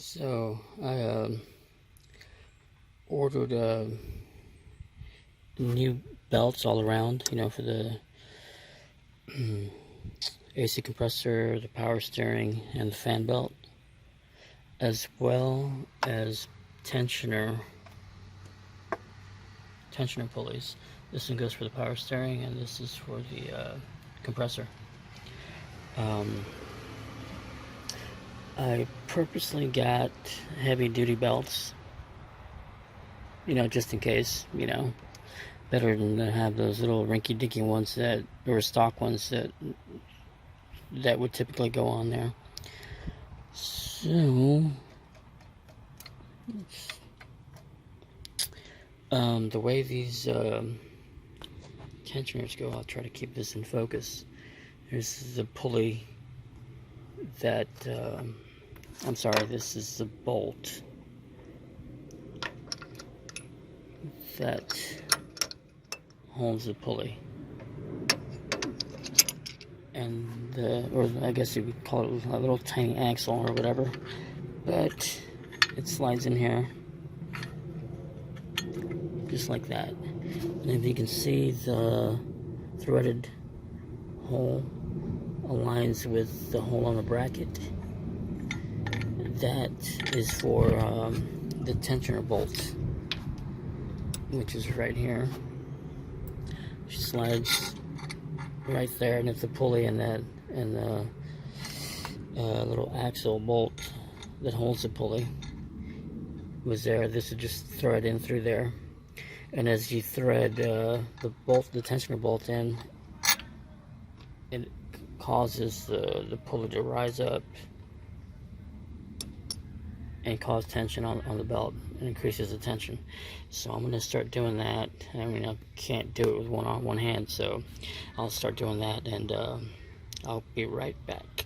So I ordered new belts all around, for the AC compressor, the power steering, and the fan belt, as well as tensioner pulleys. This one goes for the power steering, and this is for the compressor. I purposely got heavy duty belts, just in case, better than to have those little rinky dinky ones or stock ones that would typically go on there. So, the way these tensioners go, I'll try to keep this in focus. Here's the pulley that, this is the bolt that holds the pulley, and or I guess you would call it a little tiny axle or whatever, but it slides in here just like that. And if you can see, the threaded hole aligns with the hole on the bracket. That is for the tensioner bolt, which is right here. She slides right there, and it's the pulley and the little axle bolt that holds the pulley was there. This would just thread in through there, and as you thread the tensioner bolt in, it causes the pulley to rise up and cause tension on the belt, and increases the tension. So I'm going to start doing that. I mean, I can't do it with one hand, so I'll start doing that, and I'll be right back.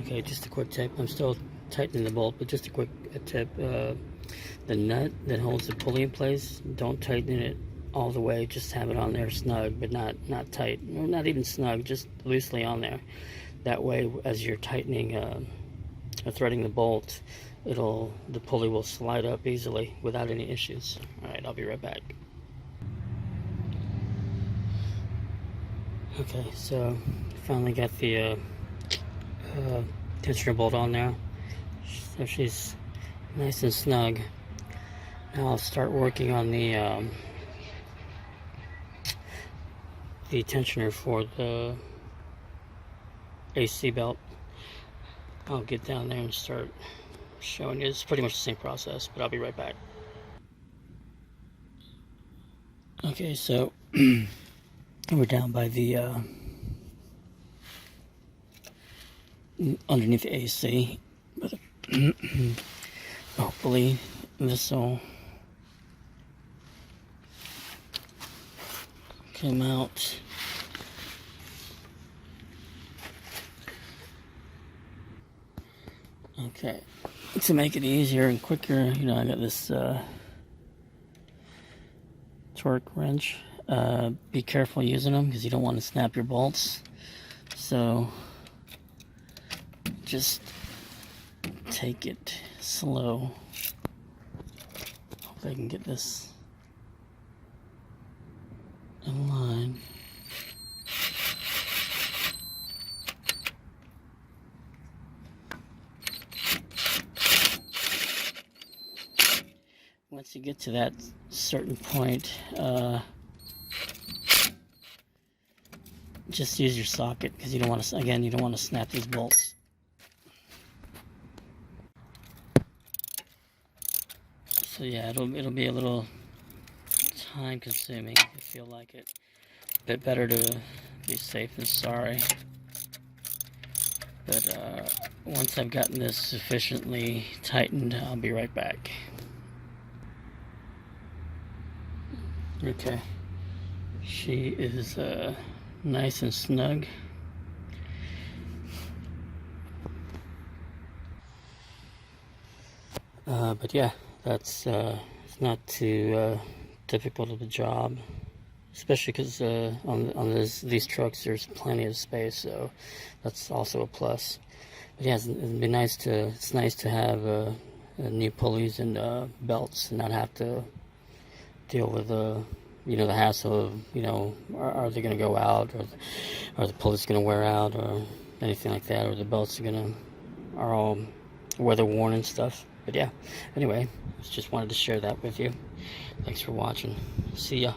Okay, just a quick tip. I'm still tightening the bolt, but just a quick tip. The nut that holds the pulley in place, don't tighten it all the way. Just have it on there snug, but not tight, or not even snug, just loosely on there. That way, as you're tightening or threading the bolt, the pulley will slide up easily without any issues. Alright, I'll be right back. Okay, so finally got the tensioner bolt on there, so she's nice and snug. Now I'll start working on the tensioner for the AC belt. I'll get down there and start showing you. It's pretty much the same process, but I'll be right back. Okay, so we're down by the underneath the AC, but hopefully this will come out. Okay, to make it easier and quicker, I got this torque wrench. Be careful using them because you don't want to snap your bolts. So just take it slow. Hope I can get this in line. Once you get to that certain point, just use your socket, because you don't want to snap these bolts. So yeah, it'll be a little time consuming if you feel like it. A bit better to be safe than sorry. But once I've gotten this sufficiently tightened, I'll be right back. Okay, she is nice and snug. But yeah, that's it's not too difficult of a job, especially because on these trucks there's plenty of space, so that's also a plus. yeah, it'd be nice to. It's nice to have new pulleys and belts, and not have to deal with the hassle of are they going to go out, or are the pulleys going to wear out, or anything like that, or the belts are all weather worn and stuff. But yeah, anyway, just wanted to share that with you. Thanks for watching. See ya.